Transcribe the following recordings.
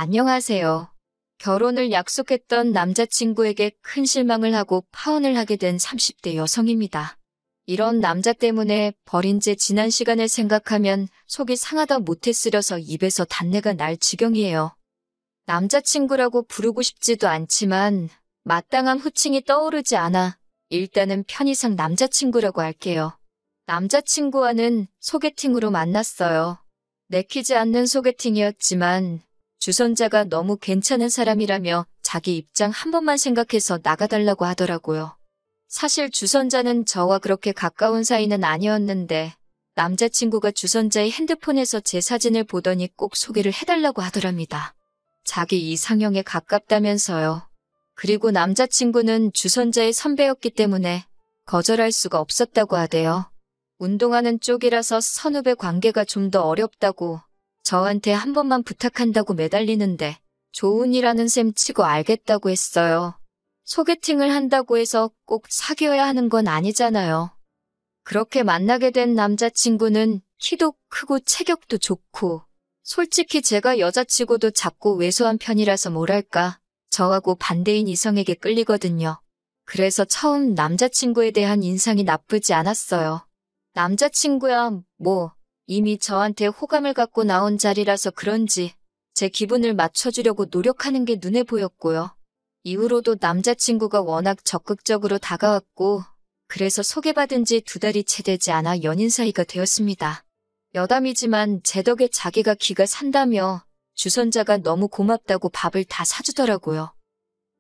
안녕하세요. 결혼을 약속했던 남자친구에게 큰 실망을 하고 파혼을 하게 된 30대 여성입니다. 이런 남자 때문에 버린 제 지난 시간을 생각하면 속이 상하다 못해 쓰려서 입에서 단내가 날 지경이에요. 남자친구라고 부르고 싶지도 않지만 마땅한 호칭이 떠오르지 않아 일단은 편의상 남자친구라고 할게요. 남자친구와는 소개팅으로 만났어요. 내키지 않는 소개팅이었지만 주선자가 너무 괜찮은 사람이라며 자기 입장 한 번만 생각해서 나가달라고 하더라고요. 사실 주선자는 저와 그렇게 가까운 사이는 아니었는데 남자친구가 주선자의 핸드폰에서 제 사진을 보더니 꼭 소개를 해달라고 하더랍니다. 자기 이상형에 가깝다면서요. 그리고 남자친구는 주선자의 선배였기 때문에 거절할 수가 없었다고 하대요. 운동하는 쪽이라서 선후배 관계가 좀 더 어렵다고 저한테 한 번만 부탁한다고 매달리는데 좋은 일하는 셈 치고 알겠다고 했어요. 소개팅을 한다고 해서 꼭 사귀어야 하는 건 아니잖아요. 그렇게 만나게 된 남자친구는 키도 크고 체격도 좋고 솔직히 제가 여자치고도 작고 왜소한 편이라서 뭐랄까 저하고 반대인 이성에게 끌리거든요. 그래서 처음 남자친구에 대한 인상이 나쁘지 않았어요. 남자친구야 뭐 이미 저한테 호감을 갖고 나온 자리라서 그런지 제 기분을 맞춰주려고 노력하는 게 눈에 보였고요. 이후로도 남자친구가 워낙 적극적으로 다가왔고 그래서 소개받은 지 2달이 채 되지 않아 연인 사이가 되었습니다. 여담이지만 제 덕에 자기가 기가 산다며 주선자가 너무 고맙다고 밥을 다 사주더라고요.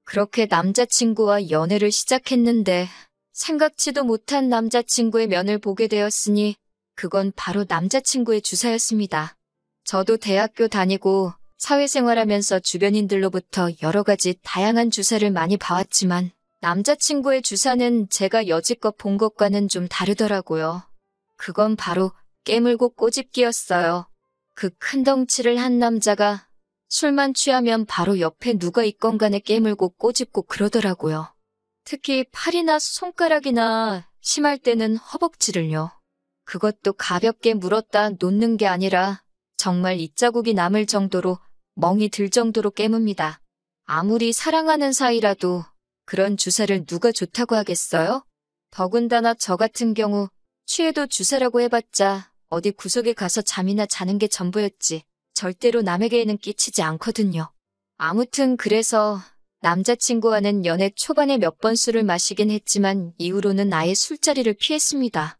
그렇게 남자친구와 연애를 시작했는데 생각지도 못한 남자친구의 면을 보게 되었으니 그건 바로 남자친구의 주사였습니다. 저도 대학교 다니고 사회생활하면서 주변인들로부터 여러 가지 다양한 주사를 많이 봐왔지만 남자친구의 주사는 제가 여지껏 본 것과는 좀 다르더라고요. 그건 바로 깨물고 꼬집기였어요. 그 큰 덩치를 한 남자가 술만 취하면 바로 옆에 누가 있건 간에 깨물고 꼬집고 그러더라고요. 특히 팔이나 손가락이나 심할 때는 허벅지를요. 그것도 가볍게 물었다 놓는 게 아니라 정말 입자국이 남을 정도로 멍이 들 정도로 깨뭅니다. 아무리 사랑하는 사이라도 그런 주사를 누가 좋다고 하겠어요? 더군다나 저 같은 경우 취해도 주사라고 해봤자 어디 구석에 가서 잠이나 자는 게 전부였지 절대로 남에게는 끼치지 않거든요. 아무튼 그래서 남자친구와는 연애 초반에 몇 번 술을 마시긴 했지만 이후로는 아예 술자리를 피했습니다.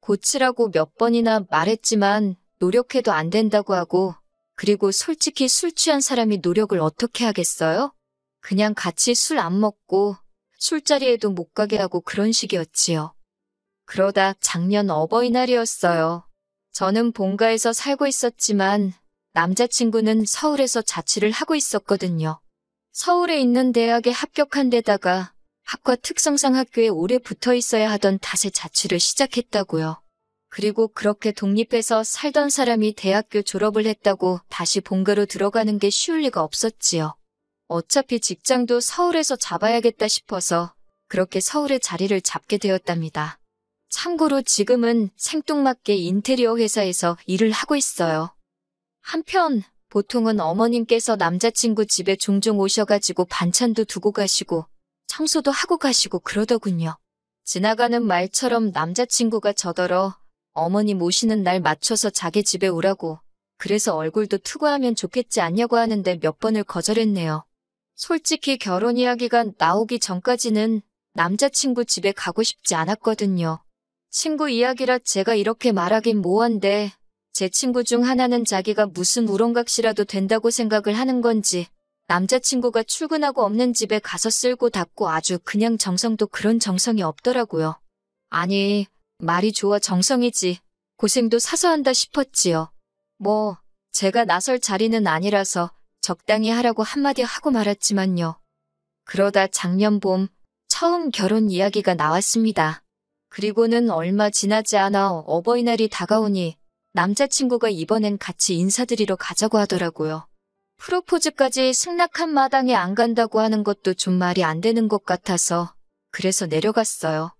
고치라고 몇 번이나 말했지만 노력해도 안 된다고 하고 그리고 솔직히 술 취한 사람이 노력을 어떻게 하겠어요? 그냥 같이 술 안 먹고 술자리에도 못 가게 하고 그런 식이었지요. 그러다 작년 어버이날이었어요. 저는 본가에서 살고 있었지만 남자친구는 서울에서 자취를 하고 있었거든요. 서울에 있는 대학에 합격한 데다가 학과 특성상 학교에 오래 붙어 있어야 하던 탓에 자취를 시작했다고요. 그리고 그렇게 독립해서 살던 사람이 대학교 졸업을 했다고 다시 본가로 들어가는 게 쉬울 리가 없었지요. 어차피 직장도 서울에서 잡아야겠다 싶어서 그렇게 서울에 자리를 잡게 되었답니다. 참고로 지금은 생뚱맞게 인테리어 회사에서 일을 하고 있어요. 한편 보통은 어머님께서 남자친구 집에 종종 오셔가지고 반찬도 두고 가시고 청소도 하고 가시고 그러더군요. 지나가는 말처럼 남자친구가 저더러 어머님 오시는 날 맞춰서 자기 집에 오라고 그래서 얼굴도 투구하면 좋겠지 않냐고 하는데 몇 번을 거절했네요. 솔직히 결혼 이야기가 나오기 전까지는 남자친구 집에 가고 싶지 않았거든요. 친구 이야기라 제가 이렇게 말하긴 뭐한데 제 친구 중 하나는 자기가 무슨 우렁각시라도 된다고 생각을 하는 건지 남자친구가 출근하고 없는 집에 가서 쓸고 닦고 아주 그냥 정성도 그런 정성이 없더라고요. 아니, 말이 좋아 정성이지. 고생도 사서 한다 싶었지요. 뭐, 제가 나설 자리는 아니라서 적당히 하라고 한마디 하고 말았지만요. 그러다 작년 봄 처음 결혼 이야기가 나왔습니다. 그리고는 얼마 지나지 않아 어버이날이 다가오니 남자친구가 이번엔 같이 인사드리러 가자고 하더라고요. 프로포즈까지 승낙한 마당에 안 간다고 하는 것도 좀 말이 안 되는 것 같아서 그래서 내려갔어요.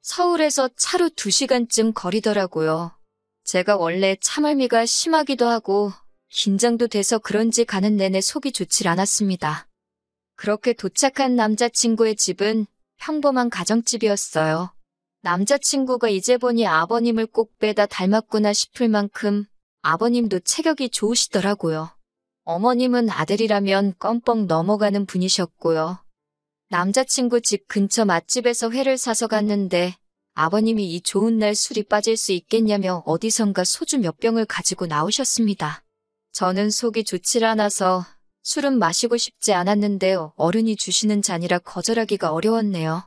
서울에서 차로 2시간쯤 거리더라고요. 제가 원래 참을미가 심하기도 하고 긴장도 돼서 그런지 가는 내내 속이 좋질 않았습니다. 그렇게 도착한 남자친구의 집은 평범한 가정집이었어요. 남자친구가 이제 보니 아버님을 꼭 빼다 닮았구나 싶을 만큼 아버님도 체격이 좋으시더라고요. 어머님은 아들이라면 껌뻑 넘어가는 분이셨고요. 남자친구 집 근처 맛집에서 회를 사서 갔는데 아버님이 이 좋은 날 술이 빠질 수 있겠냐며 어디선가 소주 몇 병을 가지고 나오셨습니다. 저는 속이 좋질 않아서 술은 마시고 싶지 않았는데 어른이 주시는 잔이라 거절하기가 어려웠네요.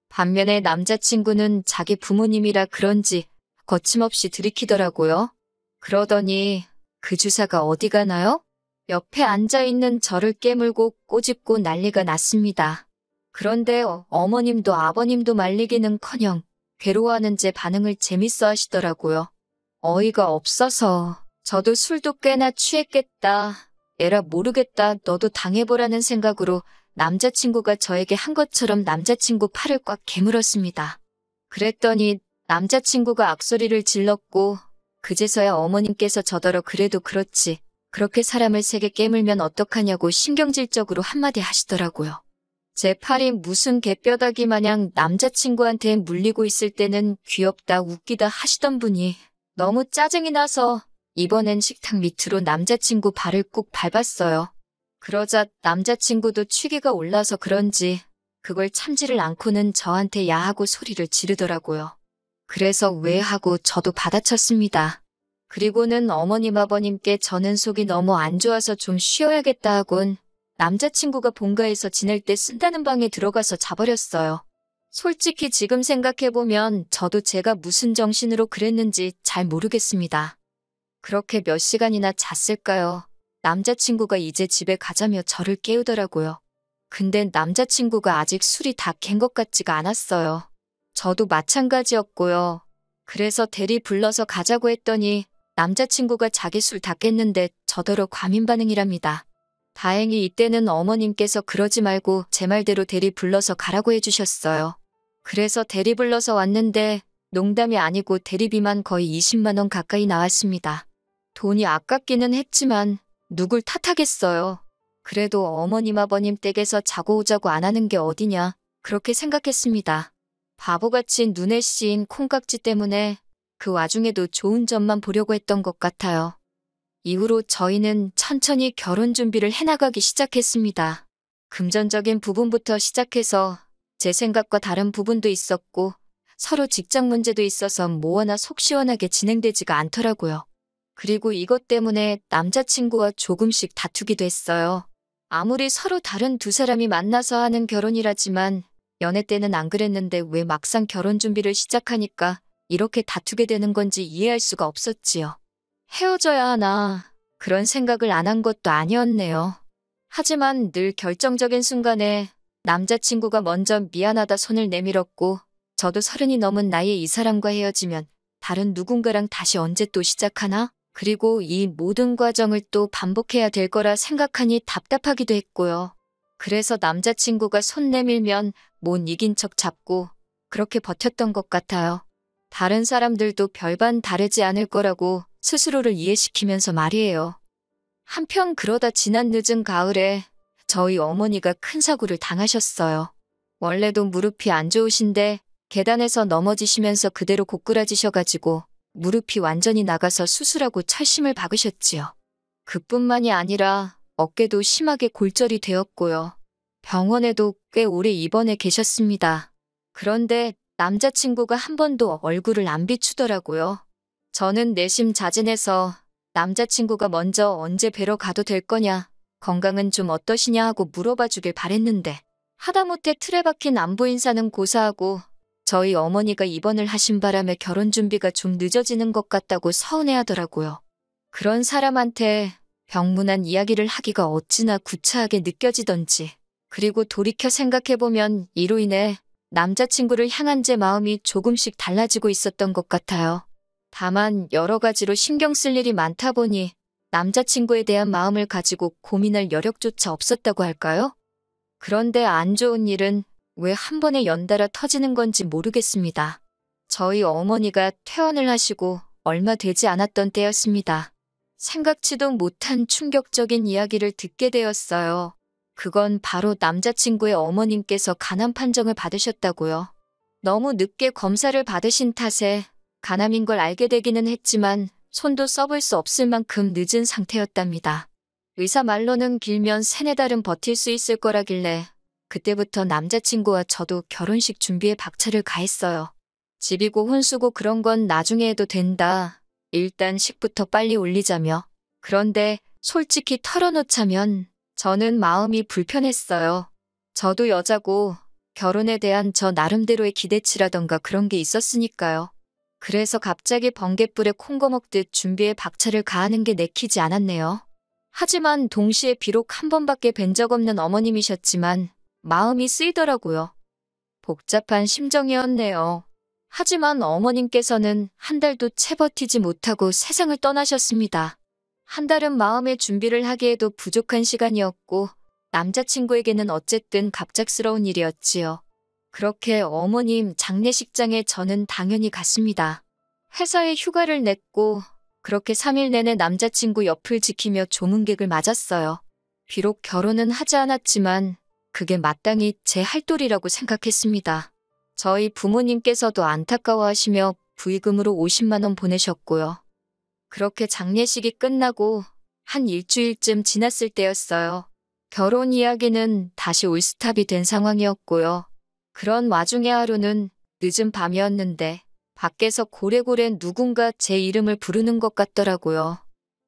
반면에 남자친구는 자기 부모님이라 그런지 거침없이 들이키더라고요. 그러더니 그 주사가 어디 가나요? 옆에 앉아있는 저를 깨물고 꼬집고 난리가 났습니다. 그런데 어머님도 아버님도 말리기는커녕 괴로워하는 제 반응을 재밌어 하시더라고요. 어이가 없어서 저도 술도 꽤나 취했겠다. 에라 모르겠다. 너도 당해보라는 생각으로 남자친구가 저에게 한 것처럼 남자친구 팔을 꽉 깨물었습니다. 그랬더니 남자친구가 악소리를 질렀고 그제서야 어머님께서 저더러 그래도 그렇지. 그렇게 사람을 세게 깨물면 어떡하냐고 신경질적으로 한마디 하시더라고요. 제 팔이 무슨 개뼈다귀 마냥 남자친구한테 물리고 있을 때는 귀엽다 웃기다 하시던 분이 너무 짜증이 나서 이번엔 식탁 밑으로 남자친구 발을 꾹 밟았어요. 그러자 남자친구도 취기가 올라서 그런지 그걸 참지를 않고는 저한테 야하고 소리를 지르더라고요. 그래서 왜 하고 저도 받아쳤습니다. 그리고는 어머님 아버님께 저는 속이 너무 안 좋아서 좀 쉬어야겠다 하곤 남자친구가 본가에서 지낼 때 쓴다는 방에 들어가서 자버렸어요. 솔직히 지금 생각해보면 저도 제가 무슨 정신으로 그랬는지 잘 모르겠습니다. 그렇게 몇 시간이나 잤을까요? 남자친구가 이제 집에 가자며 저를 깨우더라고요. 근데 남자친구가 아직 술이 다 깬 것 같지가 않았어요. 저도 마찬가지였고요. 그래서 대리 불러서 가자고 했더니 남자친구가 자기 술 다 깼는데 저더러 과민 반응이랍니다. 다행히 이때는 어머님께서 그러지 말고 제 말대로 대리 불러서 가라고 해주셨어요. 그래서 대리 불러서 왔는데 농담이 아니고 대리비만 거의 20만 원 가까이 나왔습니다. 돈이 아깝기는 했지만 누굴 탓하겠어요. 그래도 어머님 아버님 댁에서 자고 오자고 안 하는 게 어디냐 그렇게 생각했습니다. 바보같이 눈에 씌인 콩깍지 때문에 그 와중에도 좋은 점만 보려고 했던 것 같아요. 이후로 저희는 천천히 결혼 준비를 해나가기 시작했습니다. 금전적인 부분부터 시작해서 제 생각과 다른 부분도 있었고 서로 직장 문제도 있어서 뭐 하나 속 시원하게 진행되지가 않더라고요. 그리고 이것 때문에 남자친구와 조금씩 다투기도 했어요. 아무리 서로 다른 두 사람이 만나서 하는 결혼이라지만 연애 때는 안 그랬는데 왜 막상 결혼 준비를 시작하니까 이렇게 다투게 되는 건지 이해할 수가 없었지요. 헤어져야 하나 그런 생각을 안 한 것도 아니었네요. 하지만 늘 결정적인 순간에 남자친구가 먼저 미안하다 손을 내밀었고 저도 30이 넘은 나이에 이 사람과 헤어지면 다른 누군가랑 다시 언제 또 시작하나? 그리고 이 모든 과정을 또 반복해야 될 거라 생각하니 답답하기도 했고요. 그래서 남자친구가 손 내밀면 못 이긴 척 잡고 그렇게 버텼던 것 같아요. 다른 사람들도 별반 다르지 않을 거라고 스스로를 이해시키면서 말이에요. 한편 그러다 지난 늦은 가을에 저희 어머니가 큰 사고를 당하셨어요. 원래도 무릎이 안 좋으신데 계단에서 넘어지시면서 그대로 고꾸라지셔가지고 무릎이 완전히 나가서 수술하고 철심을 박으셨지요. 그뿐만이 아니라 어깨도 심하게 골절이 되었고요. 병원에도 꽤 오래 입원해 계셨습니다. 그런데 남자친구가 한 번도 얼굴을 안 비추더라고요. 저는 내심자진해서 남자친구가 먼저 언제 뵈러 가도 될 거냐, 건강은 좀 어떠시냐 하고 물어봐 주길 바랬는데 하다못해 틀에 박힌 안부 인사는 고사하고 저희 어머니가 입원을 하신 바람에 결혼 준비가 좀 늦어지는 것 같다고 서운해하더라고요. 그런 사람한테 병문안 이야기를 하기가 어찌나 구차하게 느껴지던지. 그리고 돌이켜 생각해보면 이로 인해 남자친구를 향한 제 마음이 조금씩 달라지고 있었던 것 같아요. 다만 여러 가지로 신경 쓸 일이 많다 보니 남자친구에 대한 마음을 가지고 고민할 여력조차 없었다고 할까요? 그런데 안 좋은 일은 왜 한 번에 연달아 터지는 건지 모르겠습니다. 저희 어머니가 퇴원을 하시고 얼마 되지 않았던 때였습니다. 생각지도 못한 충격적인 이야기를 듣게 되었어요. 그건 바로 남자친구의 어머님께서 간암 판정을 받으셨다고요. 너무 늦게 검사를 받으신 탓에 간암인 걸 알게 되기는 했지만 손도 써볼 수 없을 만큼 늦은 상태였답니다. 의사 말로는 길면 3-4달은 버틸 수 있을 거라길래 그때부터 남자친구와 저도 결혼식 준비에 박차를 가했어요. 집이고 혼수고 그런 건 나중에 해도 된다. 일단 식부터 빨리 올리자며. 그런데 솔직히 털어놓자면 저는 마음이 불편했어요. 저도 여자고 결혼에 대한 저 나름대로의 기대치라던가 그런 게 있었으니까요. 그래서 갑자기 번갯불에 콩거 먹듯 준비에 박차를 가하는 게 내키지 않았네요. 하지만 동시에 비록 한 번밖에 뵌 적 없는 어머님이셨지만 마음이 쓰이더라고요. 복잡한 심정이었네요. 하지만 어머님께서는 한 달도 채 버티지 못하고 세상을 떠나셨습니다. 한 달은 마음의 준비를 하기에도 부족한 시간이었고 남자친구에게는 어쨌든 갑작스러운 일이었지요. 그렇게 어머님 장례식장에 저는 당연히 갔습니다. 회사에 휴가를 냈고 그렇게 3일 내내 남자친구 옆을 지키며 조문객을 맞았어요. 비록 결혼은 하지 않았지만 그게 마땅히 제 할 도리라고 생각했습니다. 저희 부모님께서도 안타까워하시며 부의금으로 50만 원 보내셨고요. 그렇게 장례식이 끝나고 한 일주일쯤 지났을 때였어요. 결혼 이야기는 다시 올스탑이 된 상황이었고요. 그런 와중에 하루는 늦은 밤이었는데 밖에서 고래고래 누군가 제 이름을 부르는 것 같더라고요.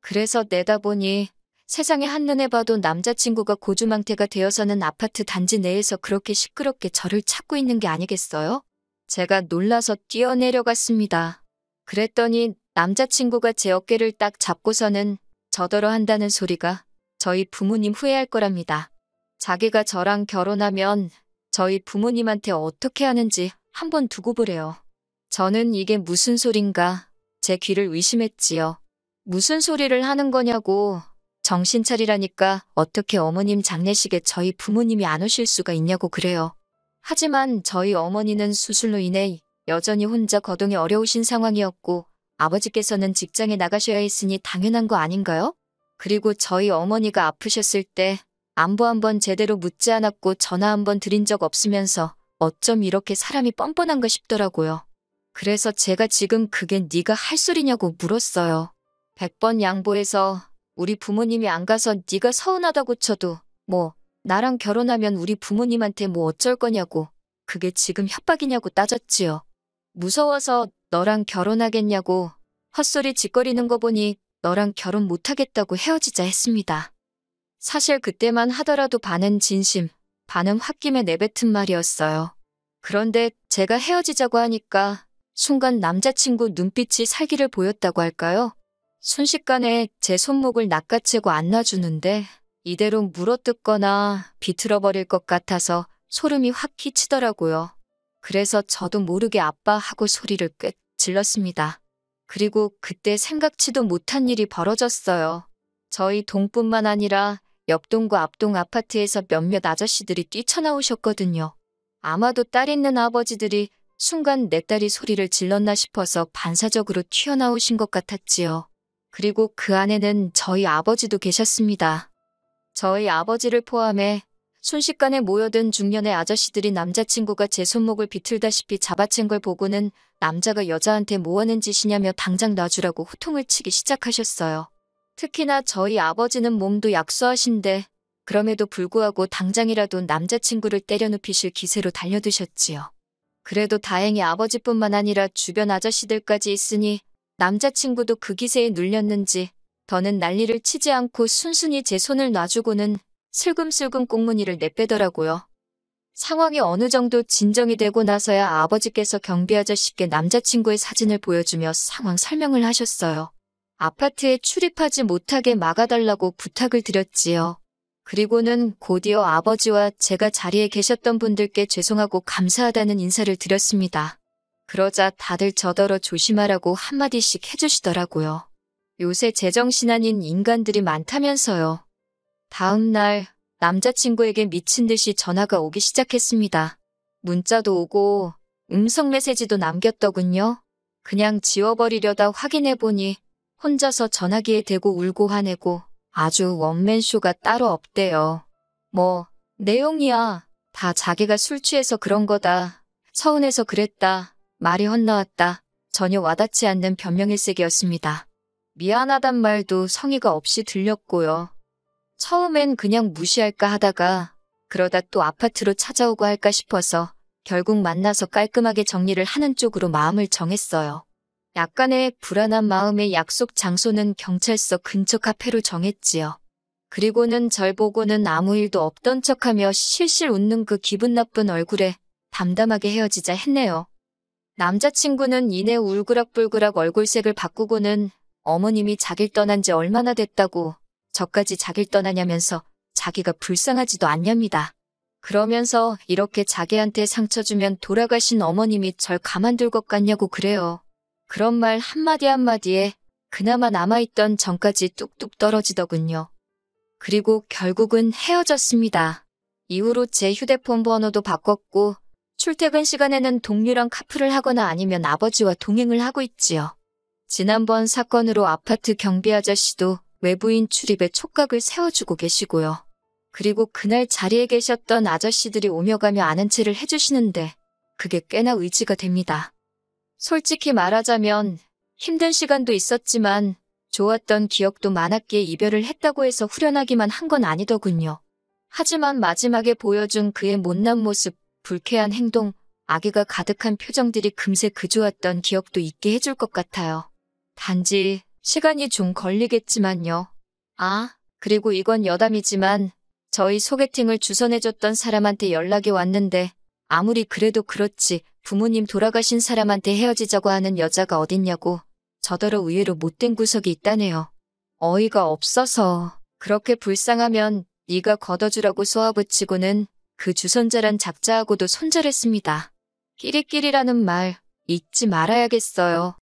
그래서 내다보니 세상에 한눈에 봐도 남자친구가 고주망태가 되어서는 아파트 단지 내에서 그렇게 시끄럽게 저를 찾고 있는 게 아니겠어요? 제가 놀라서 뛰어내려갔습니다. 그랬더니 남자친구가 제 어깨를 딱 잡고서는 저더러 한다는 소리가 저희 부모님 후회할 거랍니다. 자기가 저랑 결혼하면 저희 부모님한테 어떻게 하는지 한번 두고 보래요. 저는 이게 무슨 소린가 제 귀를 의심했지요. 무슨 소리를 하는 거냐고 정신 차리라니까 어떻게 어머님 장례식에 저희 부모님이 안 오실 수가 있냐고 그래요. 하지만 저희 어머니는 수술로 인해 여전히 혼자 거동이 어려우신 상황이었고 아버지께서는 직장에 나가셔야 했으니 당연한 거 아닌가요? 그리고 저희 어머니가 아프셨을 때 안부 한번 제대로 묻지 않았고 전화 한번 드린 적 없으면서 어쩜 이렇게 사람이 뻔뻔한가 싶더라고요. 그래서 제가 지금 그게 네가 할 소리냐고 물었어요. 100번 양보해서 우리 부모님이 안 가서 네가 서운하다고 쳐도 뭐 나랑 결혼하면 우리 부모님한테 뭐 어쩔 거냐고 그게 지금 협박이냐고 따졌지요. 무서워서 너랑 결혼하겠냐고 헛소리 짓거리는 거 보니 너랑 결혼 못하겠다고 헤어지자 했습니다. 사실 그때만 하더라도 반은 진심, 반은 홧김에 내뱉은 말이었어요. 그런데 제가 헤어지자고 하니까 순간 남자친구 눈빛이 살기를 보였다고 할까요? 순식간에 제 손목을 낚아채고 안 놔주는데 이대로 물어뜯거나 비틀어버릴 것 같아서 소름이 확 끼치더라고요. 그래서 저도 모르게 아빠 하고 소리를 꽤 질렀습니다. 그리고 그때 생각지도 못한 일이 벌어졌어요. 저희 동뿐만 아니라 옆동과 앞동 아파트에서 몇몇 아저씨들이 뛰쳐나오셨거든요. 아마도 딸 있는 아버지들이 순간 내 딸이 소리를 질렀나 싶어서 반사적으로 튀어나오신 것 같았지요. 그리고 그 안에는 저희 아버지도 계셨습니다. 저희 아버지를 포함해 순식간에 모여든 중년의 아저씨들이 남자친구가 제 손목을 비틀다시피 잡아챈 걸 보고는 남자가 여자한테 뭐 하는 짓이냐며 당장 놔주라고 호통을 치기 시작하셨어요. 특히나 저희 아버지는 몸도 약소하신데 그럼에도 불구하고 당장이라도 남자친구를 때려눕히실 기세로 달려드셨지요. 그래도 다행히 아버지뿐만 아니라 주변 아저씨들까지 있으니 남자친구도 그 기세에 눌렸는지 더는 난리를 치지 않고 순순히 제 손을 놔주고는 슬금슬금 꽁무니를 내빼더라고요. 상황이 어느 정도 진정이 되고 나서야 아버지께서 경비 아저씨께 남자친구의 사진을 보여주며 상황 설명을 하셨어요. 아파트에 출입하지 못하게 막아달라고 부탁을 드렸지요. 그리고는 곧이어 아버지와 제가 자리에 계셨던 분들께 죄송하고 감사하다는 인사를 드렸습니다. 그러자 다들 저더러 조심하라고 한마디씩 해주시더라고요. 요새 제정신 아닌 인간들이 많다면서요. 다음 날 남자친구에게 미친 듯이 전화가 오기 시작했습니다. 문자도 오고 음성 메시지도 남겼더군요. 그냥 지워버리려다 확인해보니 혼자서 전화기에 대고 울고 화내고 아주 원맨쇼가 따로 없대요. 뭐, 내용이야. 다 자기가 술 취해서 그런 거다. 서운해서 그랬다. 말이 헛나왔다. 전혀 와닿지 않는 변명일색이었습니다. 미안하단 말도 성의가 없이 들렸고요. 처음엔 그냥 무시할까 하다가 그러다 또 아파트로 찾아오고 할까 싶어서 결국 만나서 깔끔하게 정리를 하는 쪽으로 마음을 정했어요. 약간의 불안한 마음에 약속 장소는 경찰서 근처 카페로 정했지요. 그리고는 절 보고는 아무 일도 없던 척하며 실실 웃는 그 기분 나쁜 얼굴에 담담하게 헤어지자 했네요. 남자친구는 이내 울그락불그락 얼굴색을 바꾸고는 어머님이 자길 떠난 지 얼마나 됐다고 저까지 자길 떠나냐면서 자기가 불쌍하지도 않냐입니다. 그러면서 이렇게 자기한테 상처 주면 돌아가신 어머님이 절 가만둘 것 같냐고 그래요. 그런 말 한마디 한마디에 그나마 남아있던 정까지 뚝뚝 떨어지더군요. 그리고 결국은 헤어졌습니다. 이후로 제 휴대폰 번호도 바꿨고 출퇴근 시간에는 동료랑 카풀을 하거나 아니면 아버지와 동행을 하고 있지요. 지난번 사건으로 아파트 경비 아저씨도 외부인 출입에 촉각을 세워주고 계시고요. 그리고 그날 자리에 계셨던 아저씨들이 오며 가며 아는 체를 해주시는데 그게 꽤나 의지가 됩니다. 솔직히 말하자면 힘든 시간도 있었지만 좋았던 기억도 많았기에 이별을 했다고 해서 후련하기만 한 건 아니더군요. 하지만 마지막에 보여준 그의 못난 모습, 불쾌한 행동, 악의가 가득한 표정들이 금세 그 좋았던 기억도 잊게 해줄 것 같아요. 단지 시간이 좀 걸리겠지만요. 아, 그리고 이건 여담이지만 저희 소개팅을 주선해줬던 사람한테 연락이 왔는데 아무리 그래도 그렇지 부모님 돌아가신 사람한테 헤어지자고 하는 여자가 어딨냐고 저더러 의외로 못된 구석이 있다네요. 어이가 없어서 그렇게 불쌍하면 네가 걷어주라고 쏘아붙이고는 그 주선자란 작자하고도 손절했습니다. 끼리끼리라는 말 잊지 말아야겠어요.